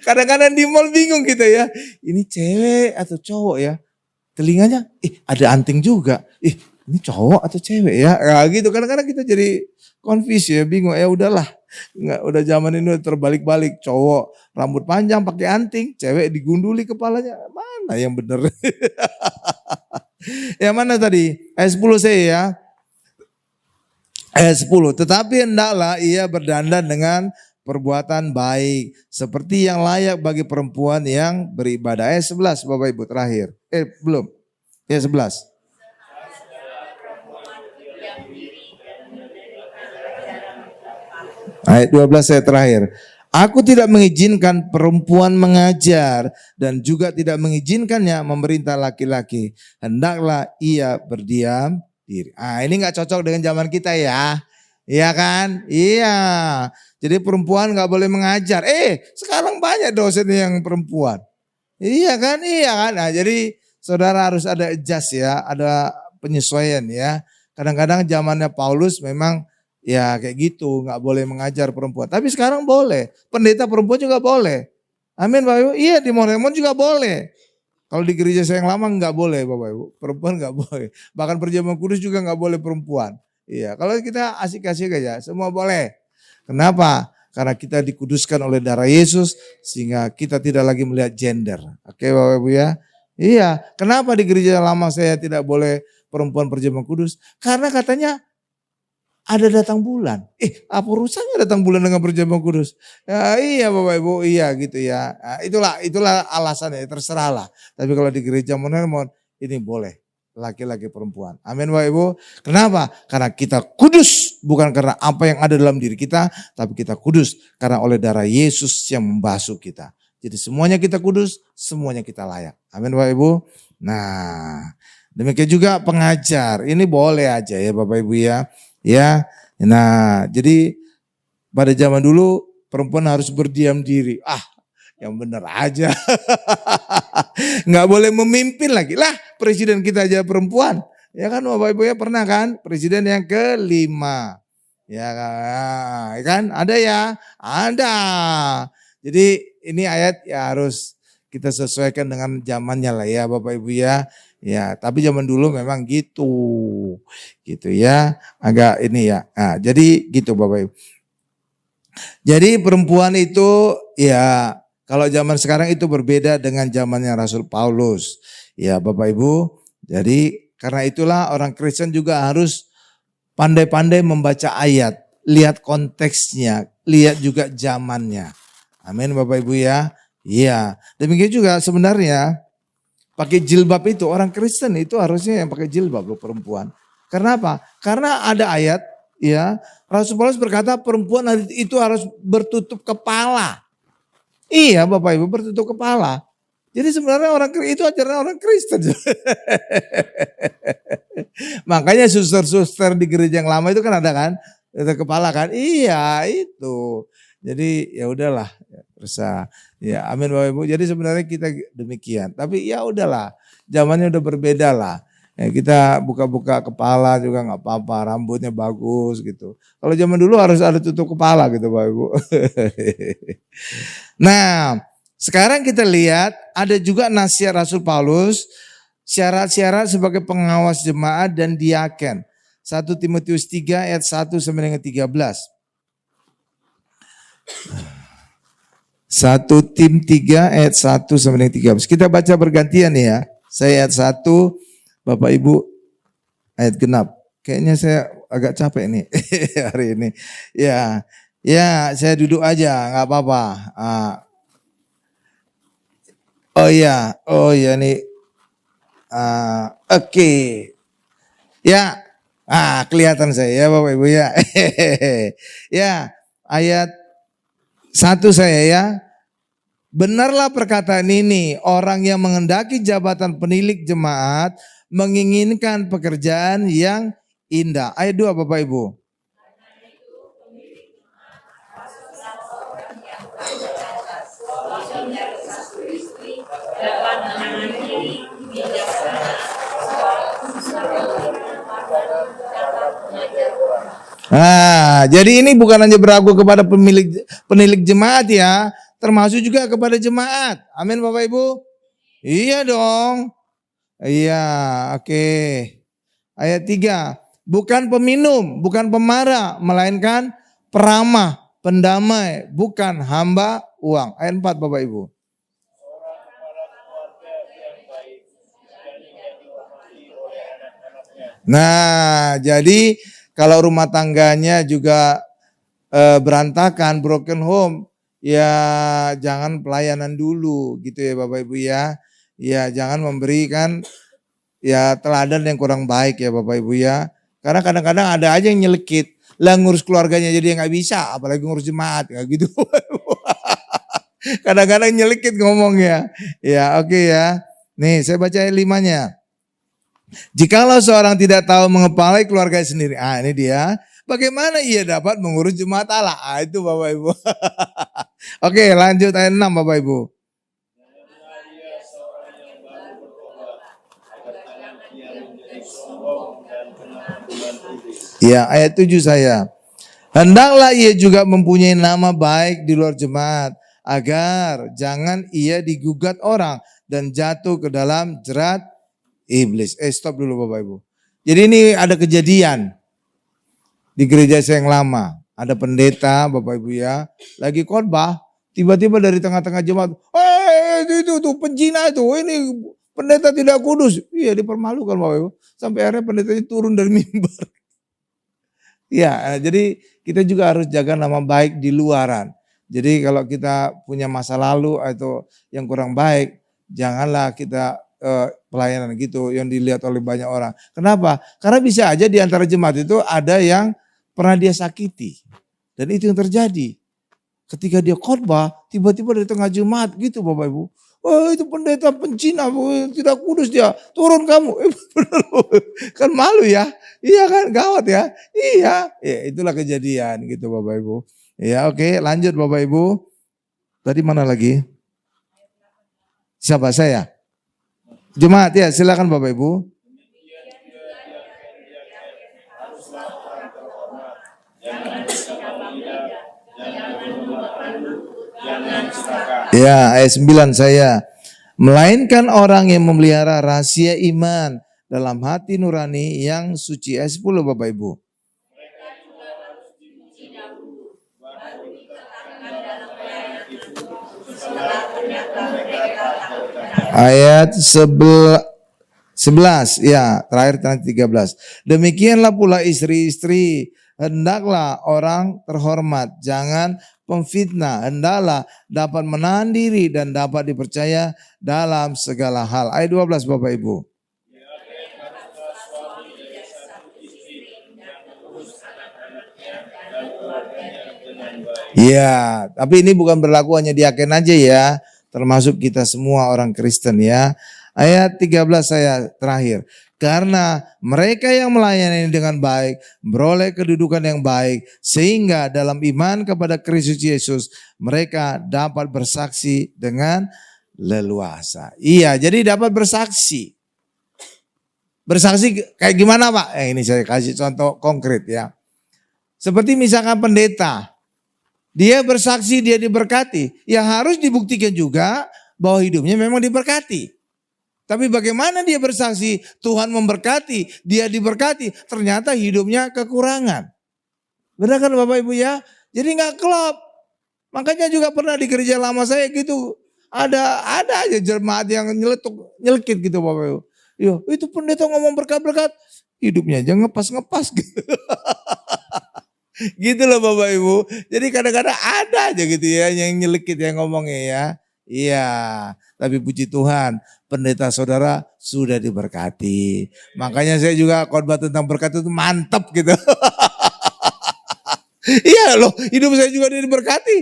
Kadang-kadang di mall bingung kita ya. Ini cewek atau cowok ya. Telinganya, ada anting juga. Ini cowok atau cewek ya? Gitu. Kadang-kadang kita jadi confused ya, bingung. Udahlah, udah zaman ini udah terbalik-balik. Cowok rambut panjang pakai anting, cewek digunduli kepalanya. Mana yang benar? Yang mana tadi? Ayat 10 saya ya. Ayat 10. Tetapi hendaklah ia berdandan dengan perbuatan baik seperti yang layak bagi perempuan yang beribadah. Ayat 11 Bapak Ibu terakhir. Belum. Ayat 11. Ayat 12 saya terakhir. Aku tidak mengizinkan perempuan mengajar dan juga tidak mengizinkannya memerintah laki-laki. Hendaklah ia berdiam diri. Ini gak cocok dengan zaman kita ya. Iya kan? Iya. Jadi perempuan gak boleh mengajar. Sekarang banyak dosen yang perempuan. Iya kan? Nah, jadi saudara harus ada adjust ya. Ada penyesuaian ya. Kadang-kadang zamannya Paulus memang ya kayak gitu. Gak boleh mengajar perempuan. Tapi sekarang boleh. Pendeta perempuan juga boleh. Amin Bapak Ibu. Iya di Mormon juga boleh. Kalau di gereja saya yang lama gak boleh Bapak Ibu. Perempuan gak boleh. Bahkan perjamuan kudus juga gak boleh perempuan. Iya, kalau kita asik-asik aja, semua boleh. Kenapa? Karena kita dikuduskan oleh darah Yesus, sehingga kita tidak lagi melihat gender. Oke Bapak Ibu ya? Iya, kenapa di gereja lama saya tidak boleh perempuan perjamuan kudus? Karena katanya ada datang bulan. Apa urusannya datang bulan dengan perjamuan kudus? Ya, iya Bapak Ibu, iya gitu ya. Nah, itulah alasannya, terserahlah. Tapi kalau di gereja Mormon ini boleh. Laki-laki perempuan. Amin Bapak Ibu. Kenapa? Karena kita kudus. Bukan karena apa yang ada dalam diri kita. Tapi kita kudus. Karena oleh darah Yesus yang membasuh kita. Jadi semuanya kita kudus. Semuanya kita layak. Amin Bapak Ibu. Nah. Demikian juga pengajar. Ini boleh aja ya Bapak Ibu ya. Ya. Nah, jadi pada zaman dulu perempuan harus berdiam diri. Yang benar aja. Nggak boleh memimpin lagi. Lah, presiden kita aja perempuan. Ya kan Bapak Ibu ya, pernah kan? Presiden yang kelima. Ya kan? Ada ya? Ada. Jadi ini ayat ya harus kita sesuaikan dengan zamannya lah ya Bapak Ibu ya. Ya, tapi zaman dulu memang gitu. Gitu ya. Agak ini ya. Nah, jadi gitu Bapak Ibu. Jadi perempuan itu ya kalau zaman sekarang itu berbeda dengan zamannya Rasul Paulus. Ya Bapak Ibu. Jadi karena itulah orang Kristen juga harus pandai-pandai membaca ayat. Lihat konteksnya. Lihat juga zamannya. Amin Bapak Ibu ya. Iya. Demikian juga sebenarnya pakai jilbab itu orang Kristen itu harusnya yang pakai jilbab loh perempuan. Karena apa? Karena ada ayat ya Rasul Paulus berkata perempuan itu harus bertutup kepala. Iya Bapak Ibu bertutup kepala. Jadi sebenarnya itu ajaran orang Kristen. Makanya suster-suster di gereja yang lama itu kan ada kan, tutup kepala kan. Iya itu. Jadi ya udahlah. Ya amin Bapak Ibu. Jadi sebenarnya kita demikian. Tapi ya udahlah. Zamannya udah berbeda lah. Ya, kita buka-buka kepala juga nggak apa-apa. Rambutnya bagus gitu. Kalau zaman dulu harus ada tutup kepala gitu Bapak Ibu. Nah sekarang kita lihat ada juga nasihat Rasul Paulus. Syarat-syarat sebagai pengawas jemaat dan diaken. 1 Timotius 3 ayat 1 sampai dengan 13. 1 Tim 3 ayat 1 sampai dengan 13. Kita baca bergantian ya. Saya ayat 1, Bapak Ibu ayat genap. Kayaknya saya agak capek nih hari ini. Ya saya duduk aja nggak apa-apa. Oh ya nih. Oke. Ya. Kelihatan saya ya Bapak Ibu ya. Ya ayat 1 saya ya. Benarlah perkataan ini, orang yang menghendaki jabatan penilik jemaat menginginkan pekerjaan yang indah. Ayat 2 Bapak Ibu. Jadi ini bukan hanya berlaku kepada penilik jemaat ya, termasuk juga kepada jemaat. Amin Bapak Ibu. Iya dong. Iya, oke. Ayat 3. Bukan peminum, bukan pemarah, melainkan peramah, pendamai, bukan hamba uang. Ayat 4 Bapak Ibu. Nah, jadi kalau rumah tangganya juga berantakan, broken home, ya jangan pelayanan dulu gitu ya Bapak Ibu ya. Ya jangan memberikan ya teladan yang kurang baik ya Bapak Ibu ya. Karena kadang-kadang ada aja yang nyelekit. Lah ngurus keluarganya jadi nggak bisa, apalagi ngurus jemaat kayak gitu. Kadang-kadang nyelekit ngomongnya. Ya oke ya. Nih saya baca ayat 5-nya. Jikalau seorang tidak tahu mengepalai keluarga sendiri. Ini dia. Bagaimana ia dapat mengurus jemaat Allah? Itu Bapak Ibu. Oke lanjut ayat 6 Bapak Ibu. Ya ayat 7 saya. Hendaklah ia juga mempunyai nama baik di luar jemaat. Agar jangan ia digugat orang dan jatuh ke dalam jerat iblis. Stop dulu Bapak Ibu. Jadi ini ada kejadian di gereja saya yang lama. Ada pendeta Bapak Ibu ya. Lagi khotbah. Tiba-tiba dari tengah-tengah jemaat. Itu tuh penjina itu. Ini pendeta tidak kudus. Iya dipermalukan Bapak Ibu. Sampai akhirnya pendetanya turun dari mimbar. Ya jadi kita juga harus jaga nama baik di luaran. Jadi kalau kita punya masa lalu atau yang kurang baik. Janganlah kita pelayanan gitu yang dilihat oleh banyak orang. Kenapa? Karena bisa aja di antara jemaat itu ada yang pernah dia sakiti. Dan itu yang terjadi. Ketika dia khotbah, tiba-tiba dari tengah jemaat gitu Bapak Ibu. Oh itu pendeta pencina, tidak kudus dia, turun kamu. Bener loh. Kan malu ya, iya kan, gawat ya. Iya, ya, itulah kejadian gitu Bapak Ibu. Ya oke, lanjut Bapak Ibu. Tadi mana lagi? Siapa saya? Jemaat ya, silakan Bapak Ibu. Ya, ayat 9 saya. Melainkan orang yang memelihara rahasia iman dalam hati nurani yang suci. Ayat 10 Bapak Ibu. Ayat 11, ya terakhir nanti 13. Demikianlah pula istri-istri, hendaklah orang terhormat, jangan pemfitnah, hendaklah dapat menahan diri dan dapat dipercaya dalam segala hal. Ayat 12 Bapak Ibu. Ya, tapi ini bukan berlaku hanya diaken aja ya, termasuk kita semua orang Kristen ya. Ayat 13 saya terakhir. Karena mereka yang melayani dengan baik, beroleh kedudukan yang baik, sehingga dalam iman kepada Kristus Yesus, mereka dapat bersaksi dengan leluasa. Iya, jadi dapat bersaksi. Bersaksi kayak gimana Pak? Ini saya kasih contoh konkret ya. Seperti misalkan pendeta, dia bersaksi, dia diberkati. Ya harus dibuktikan juga bahwa hidupnya memang diberkati. Tapi bagaimana dia bersaksi, Tuhan memberkati, dia diberkati, ternyata hidupnya kekurangan. Benar kan Bapak Ibu ya? Jadi gak klop. Makanya juga pernah di gereja lama saya gitu. Ada aja jemaat yang nyelekit gitu Bapak Ibu. Yo, itu pendeta ngomong berkat-berkat, hidupnya aja ngepas-ngepas gitu. Gitu loh Bapak Ibu. Jadi kadang-kadang ada aja gitu ya yang nyelekit yang ngomongnya ya. Iya, tapi puji Tuhan pendeta saudara sudah diberkati. Makanya saya juga khotbah tentang berkat itu mantap gitu. Iya loh, hidup saya juga diberkati.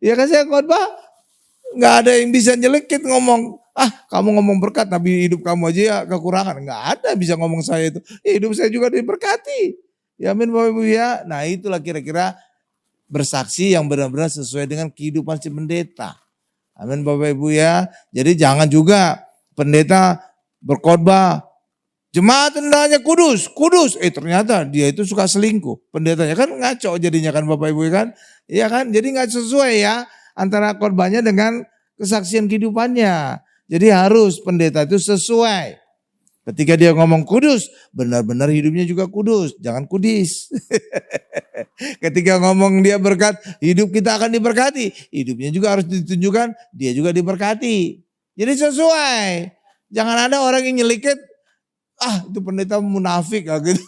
Ya kan saya khotbah, nggak ada yang bisa nyelekit ngomong. Ah kamu ngomong berkat tapi hidup kamu aja ya kekurangan. Nggak ada bisa ngomong saya itu. Ya, hidup saya juga diberkati. Ya amin Bapak Ibu ya. Nah itulah kira-kira bersaksi yang benar-benar sesuai dengan kehidupan si pendeta. Amin Bapak Ibu ya. Jadi jangan juga pendeta berkhotbah, jemaat hendaknya kudus. Ternyata dia itu suka selingkuh. Pendetanya kan ngaco jadinya kan Bapak Ibu kan. Iya kan, jadi nggak sesuai ya antara khotbahnya dengan kesaksian kehidupannya. Jadi harus pendeta itu sesuai. Ketika dia ngomong kudus, benar-benar hidupnya juga kudus. Jangan kudis. Ketika ngomong dia berkat, hidup kita akan diberkati. Hidupnya juga harus ditunjukkan, dia juga diberkati. Jadi sesuai. Jangan ada orang yang nyelikit, ah itu pendeta munafik gitu.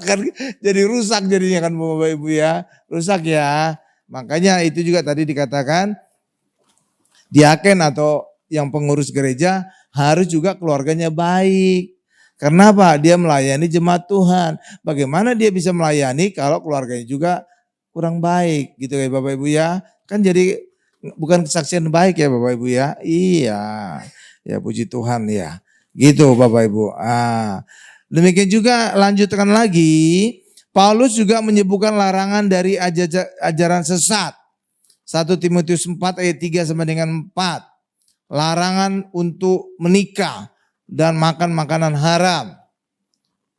Kan jadi rusak jadinya kan Bapak Ibu ya. Rusak ya. Makanya itu juga tadi dikatakan, diaken atau yang pengurus gereja harus juga keluarganya baik. Karena apa? Dia melayani jemaat Tuhan. Bagaimana dia bisa melayani kalau keluarganya juga kurang baik gitu ya Bapak Ibu ya. Kan jadi bukan kesaksian baik ya Bapak Ibu ya. Iya. Ya puji Tuhan ya. Gitu Bapak Ibu. Demikian juga lanjutkan lagi. Paulus juga menyebutkan larangan dari ajaran sesat. 1 Timotius 4 ayat 3 sampai dengan 4. Larangan untuk menikah dan makan makanan haram.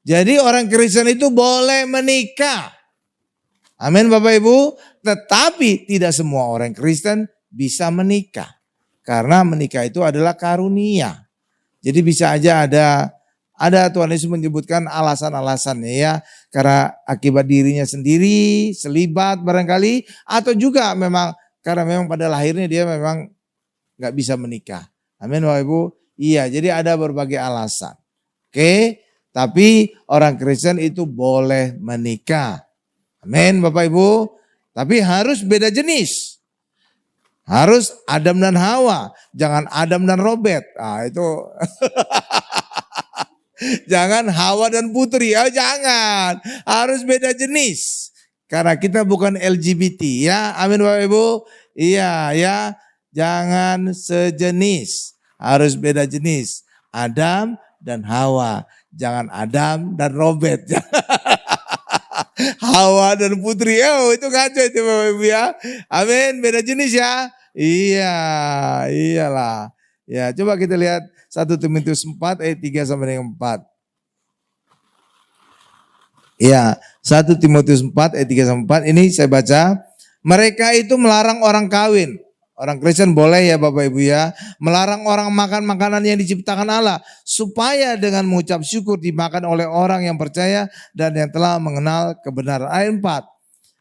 Jadi orang Kristen itu boleh menikah. Amin Bapak Ibu. Tetapi tidak semua orang Kristen bisa menikah. Karena menikah itu adalah karunia. Jadi bisa aja ada Tuhan Yesus menyebutkan alasan-alasannya ya. Karena akibat dirinya sendiri, selibat barangkali. Atau juga memang karena memang pada lahirnya dia memang gak bisa menikah. Amin Bapak Ibu. Iya, jadi ada berbagai alasan. Oke, tapi orang Kristen itu boleh menikah. Amin Bapak Ibu. Tapi harus beda jenis. Harus Adam dan Hawa. Jangan Adam dan Robert. Itu. Jangan Hawa dan Putri. Jangan. Harus beda jenis. Karena kita bukan LGBT ya. Amin Bapak Ibu. Iya ya. Jangan sejenis. Harus beda jenis. Adam dan Hawa. Jangan Adam dan Robert. Hawa dan Putri. Oh, itu kacau itu Bapak Ibu ya. Amin. Beda jenis ya. Iya, iyalah. Ya, coba kita lihat 1 Timotius 4 ayat 3 sampai dengan 4. Ya, 1 Timotius 4 ayat 3 sampai 4 ini saya baca. Mereka itu melarang orang kawin. Orang Kristen boleh ya Bapak Ibu ya. Melarang orang makan makanan yang diciptakan Allah. Supaya dengan mengucap syukur dimakan oleh orang yang percaya dan yang telah mengenal kebenaran. Ayat 4.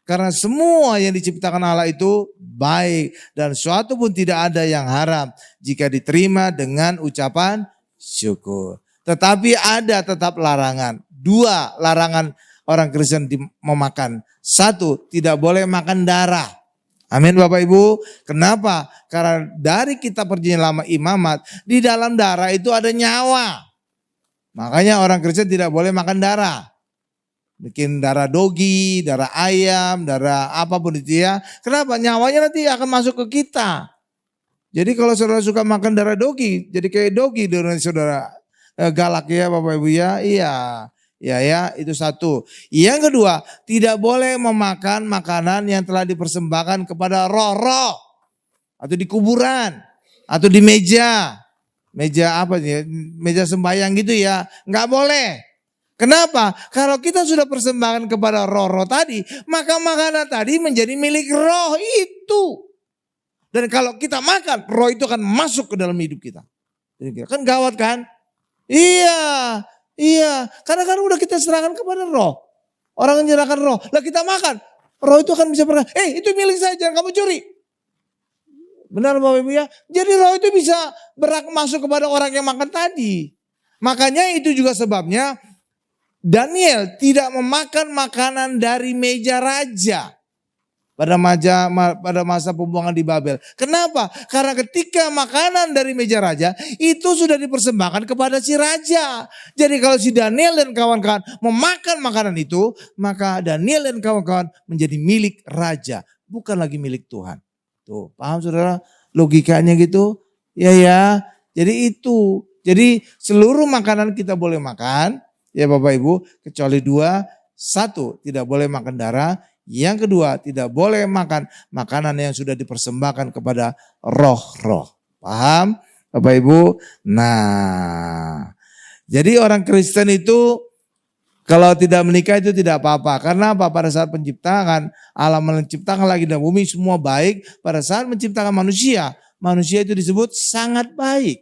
Karena semua yang diciptakan Allah itu baik. Dan suatu pun tidak ada yang haram. Jika diterima dengan ucapan syukur. Tetapi ada tetap larangan. 2 larangan orang Kristen memakan. 1, tidak boleh makan darah. Amin Bapak Ibu. Kenapa? Karena dari kitab perjanjian lama imamat, di dalam darah itu ada nyawa. Makanya orang Kristen tidak boleh makan darah. Bikin darah dogi, darah ayam, darah apapun itu ya. Kenapa? Nyawanya nanti akan masuk ke kita. Jadi kalau saudara suka makan darah dogi, jadi kayak dogi dengan saudara. Galak ya Bapak Ibu ya. Iya. Ya, itu 1. Yang kedua, tidak boleh memakan makanan yang telah dipersembahkan kepada roh-roh. Atau di kuburan. Atau di meja. Meja apa sih? Meja sembahyang gitu ya. Nggak boleh. Kenapa? Kalau kita sudah persembahkan kepada roh-roh tadi, maka makanan tadi menjadi milik roh itu. Dan kalau kita makan, roh itu akan masuk ke dalam hidup kita. Kan gawat kan? Iya, karena kan udah kita serahkan kepada roh. Orang menyerahkan roh. Lah kita makan. Roh itu akan bisa berkata, itu milik saya, jangan kamu curi. Benar Bapak Ibu ya? Jadi roh itu bisa masuk kepada orang yang makan tadi. Makanya itu juga sebabnya Daniel tidak memakan makanan dari meja raja. Pada masa pembuangan di Babel. Kenapa? Karena ketika makanan dari meja raja itu sudah dipersembahkan kepada si raja. Jadi kalau si Daniel dan kawan-kawan memakan makanan itu, maka Daniel dan kawan-kawan menjadi milik raja, bukan lagi milik Tuhan. Tuh, paham saudara logikanya gitu? Ya. Jadi itu. Jadi seluruh makanan kita boleh makan, ya Bapak Ibu, kecuali 2. 1, tidak boleh makan darah. Yang kedua, tidak boleh makan makanan yang sudah dipersembahkan kepada roh-roh. Paham Bapak Ibu? Nah, jadi orang Kristen itu kalau tidak menikah itu tidak apa-apa. Karena apa? Pada saat penciptaan, Allah menciptakan langit dan bumi semua baik. Pada saat menciptakan manusia, manusia itu disebut sangat baik.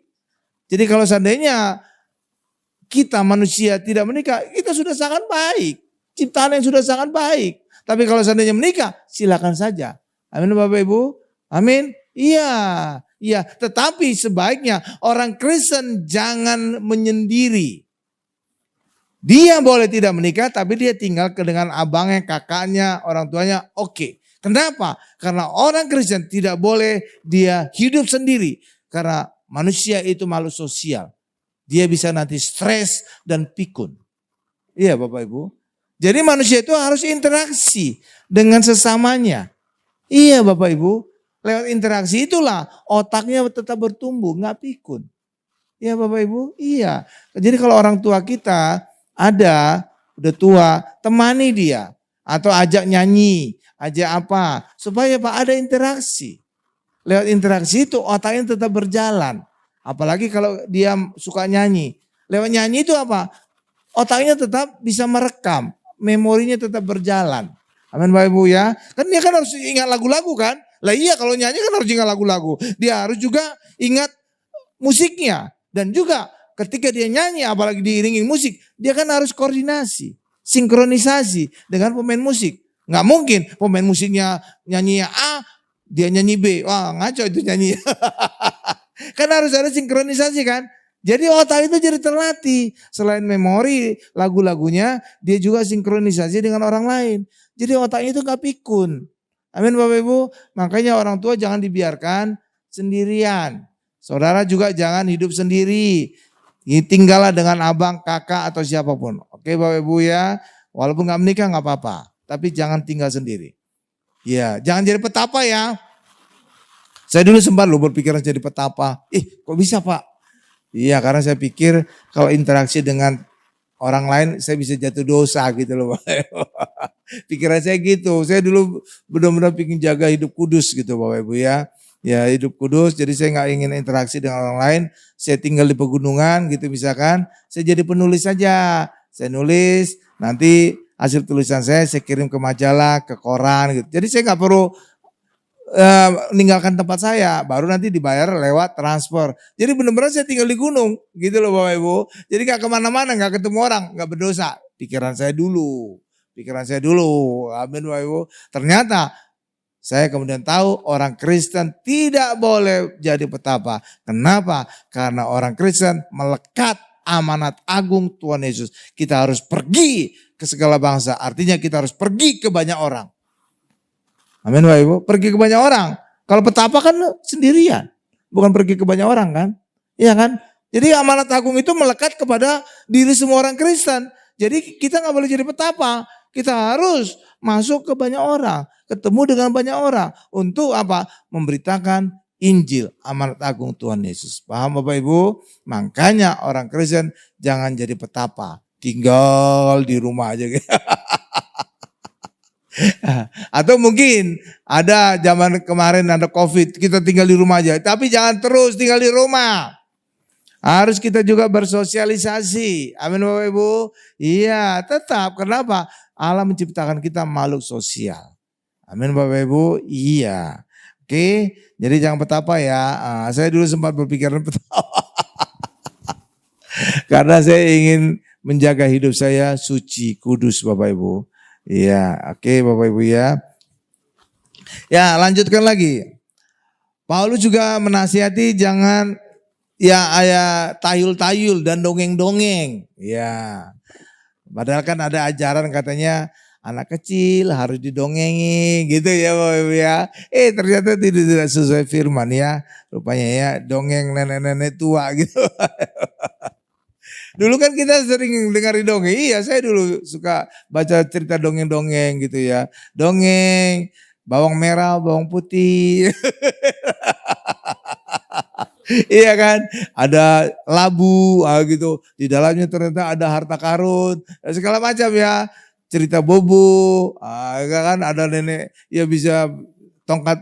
Jadi kalau seandainya kita manusia tidak menikah, kita sudah sangat baik. Ciptaan yang sudah sangat baik. Tapi kalau seandainya menikah, silakan saja. Amin Bapak Ibu? Amin? Iya. Tetapi sebaiknya orang Kristen jangan menyendiri. Dia boleh tidak menikah, tapi dia tinggal dengan abangnya, kakaknya, orang tuanya, oke. Kenapa? Karena orang Kristen tidak boleh dia hidup sendiri. Karena manusia itu makhluk sosial. Dia bisa nanti stres dan pikun. Iya Bapak Ibu? Jadi manusia itu harus interaksi dengan sesamanya. Iya Bapak Ibu, lewat interaksi itulah otaknya tetap bertumbuh, nggak pikun. Iya Bapak Ibu, iya. Jadi kalau orang tua kita udah tua, temani dia. Atau ajak nyanyi, ajak apa. Supaya Pak ada interaksi. Lewat interaksi itu otaknya tetap berjalan. Apalagi kalau dia suka nyanyi. Lewat nyanyi itu apa? Otaknya tetap bisa merekam. Memorinya tetap berjalan. Amin Bapak Ibu ya. Kan dia kan harus ingat lagu-lagu kan. Lah iya kalau nyanyi kan harus ingat lagu-lagu. Dia harus juga ingat musiknya. Dan juga ketika dia nyanyi apalagi diiringi musik. Dia kan harus koordinasi. Sinkronisasi dengan pemain musik. Nggak mungkin pemain musiknya nyanyi A, dia nyanyi B. Wah ngaco itu nyanyi. Kan harus ada sinkronisasi kan. Jadi otak itu jadi terlatih. Selain memori lagu-lagunya, dia juga sinkronisasi dengan orang lain. Jadi otaknya itu gak pikun. Amin Bapak Ibu. Makanya orang tua jangan dibiarkan sendirian. Saudara juga jangan hidup sendiri. Tinggallah dengan abang, kakak atau siapapun. Oke Bapak Ibu ya. Walaupun gak menikah gak apa-apa. Tapi jangan tinggal sendiri. Ya, jangan jadi petapa ya. Saya dulu sempat loh berpikiran jadi petapa. Kok bisa Pak? Iya, karena saya pikir kalau interaksi dengan orang lain saya bisa jatuh dosa gitu loh. Pikiran saya gitu. Saya dulu benar-benar ingin jaga hidup kudus gitu Bapak Ibu ya. Ya hidup kudus, jadi saya nggak ingin interaksi dengan orang lain. Saya tinggal di pegunungan gitu misalkan. Saya jadi penulis saja. Saya nulis, nanti hasil tulisan saya kirim ke majalah, ke koran gitu. Jadi saya nggak perlu meninggalkan tempat saya, baru nanti dibayar lewat transfer. Jadi benar-benar saya tinggal di gunung gitu loh Bapak Ibu. Jadi gak kemana-mana, gak ketemu orang, gak berdosa. Pikiran saya dulu. Amin Bapak Ibu. Ternyata saya kemudian tahu orang Kristen tidak boleh jadi petapa. Kenapa? Karena orang Kristen melekat amanat agung Tuhan Yesus. Kita harus pergi ke segala bangsa. Artinya kita harus pergi ke banyak orang. Amin Bapak Ibu, pergi ke banyak orang. Kalau petapa kan sendirian, bukan pergi ke banyak orang kan? Iya kan? Jadi amanat agung itu melekat kepada diri semua orang Kristen. Jadi kita nggak boleh jadi petapa. Kita harus masuk ke banyak orang, ketemu dengan banyak orang. Untuk apa? Memberitakan Injil, amanat agung Tuhan Yesus. Paham Bapak Ibu? Makanya orang Kristen jangan jadi petapa. Tinggal di rumah aja. Atau mungkin ada zaman kemarin ada COVID, kita tinggal di rumah aja. Tapi jangan terus tinggal di rumah. Harus kita juga bersosialisasi. Amin Bapak Ibu. Iya tetap. Kenapa? Allah menciptakan kita makhluk sosial. Amin Bapak Ibu. Iya. Oke. Jadi jangan petapa ya. Saya dulu sempat berpikiran petapa. Karena saya ingin menjaga hidup saya suci, kudus Bapak Ibu. Iya, oke Bapak Ibu ya. Ya, lanjutkan lagi. Paulus juga menasihati jangan tayul-tayul dan dongeng-dongeng. Ya. Padahal kan ada ajaran katanya anak kecil harus didongengi gitu ya Bapak Ibu ya. Ternyata tidak sesuai firman ya. Rupanya ya dongeng nenek-nenek tua gitu. Dulu kan kita sering dengar dongeng. Iya, saya dulu suka baca cerita dongeng-dongeng gitu ya. Dongeng, bawang merah, bawang putih. Iya kan? Ada labu gitu. Di dalamnya ternyata ada harta karun. Segala macam ya. Cerita Bobo. Kan ada nenek ya bisa tongkat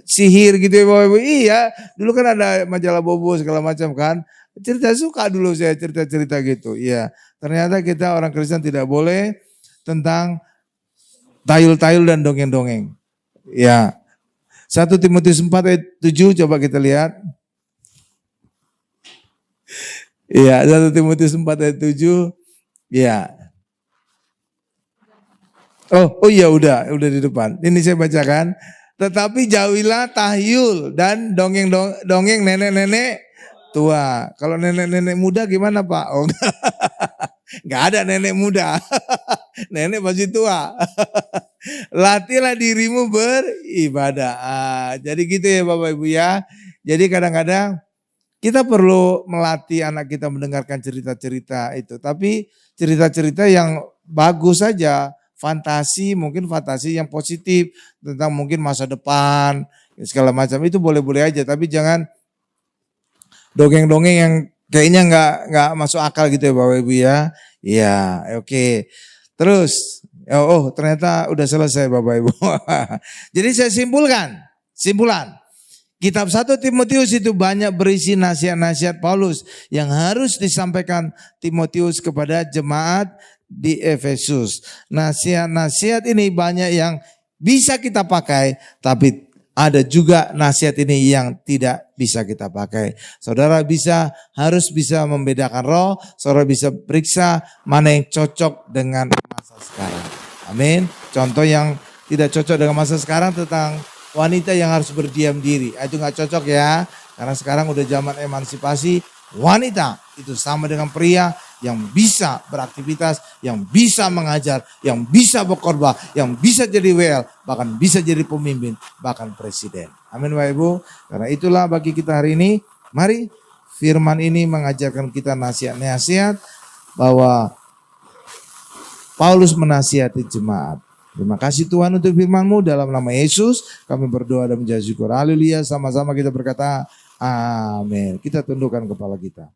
sihir gitu ya Bapak Ibu. Iya, dulu kan ada majalah Bobo segala macam kan. Cerita suka dulu saya cerita-cerita gitu. Iya, ternyata kita orang Kristen tidak boleh tentang tayul-tayul dan dongeng-dongeng. Ya. 1 Timotius 4 ayat 7 coba kita lihat. Iya, 1 Timotius 4 ayat 7. Iya. Oh iya udah di depan. Ini saya bacakan. Tetapi jauhilah tahyul dan dongeng nenek-nenek tua. Kalau nenek-nenek muda gimana Pak? Oh, enggak ada nenek muda. Nenek masih tua. Latihlah dirimu beribadah. Jadi gitu ya Bapak Ibu ya. Jadi kadang-kadang kita perlu melatih anak kita mendengarkan cerita-cerita itu. Tapi cerita-cerita yang bagus saja. Mungkin fantasi yang positif. Tentang mungkin masa depan. Segala macam itu boleh-boleh aja. Tapi jangan dongeng-dongeng yang kayaknya nggak masuk akal gitu ya Bapak Ibu ya. Iya, oke. Terus, ternyata udah selesai Bapak Ibu. Jadi saya simpulan. Kitab 1 Timotius itu banyak berisi nasihat-nasihat Paulus yang harus disampaikan Timotius kepada jemaat di Efesus. Nasihat-nasihat ini banyak yang bisa kita pakai, tapi ada juga nasihat ini yang tidak bisa kita pakai. Saudara harus bisa membedakan roh. Saudara bisa periksa mana yang cocok dengan masa sekarang. Amin. Contoh yang tidak cocok dengan masa sekarang tentang wanita yang harus berdiam diri. Itu gak cocok ya. Karena sekarang udah zaman emansipasi. Wanita itu sama dengan pria yang bisa beraktivitas, yang bisa mengajar, yang bisa berkhotbah, yang bisa jadi WL, bahkan bisa jadi pemimpin, bahkan presiden. Amin Bapak Ibu. Karena itulah bagi kita hari ini, mari firman ini mengajarkan kita nasihat-nasihat bahwa Paulus menasihati jemaat. Terima kasih Tuhan untuk firman-Mu, dalam nama Yesus kami berdoa dan menjadi syukur. Haleluya, sama-sama kita berkata amin. Kita tundukkan kepala kita.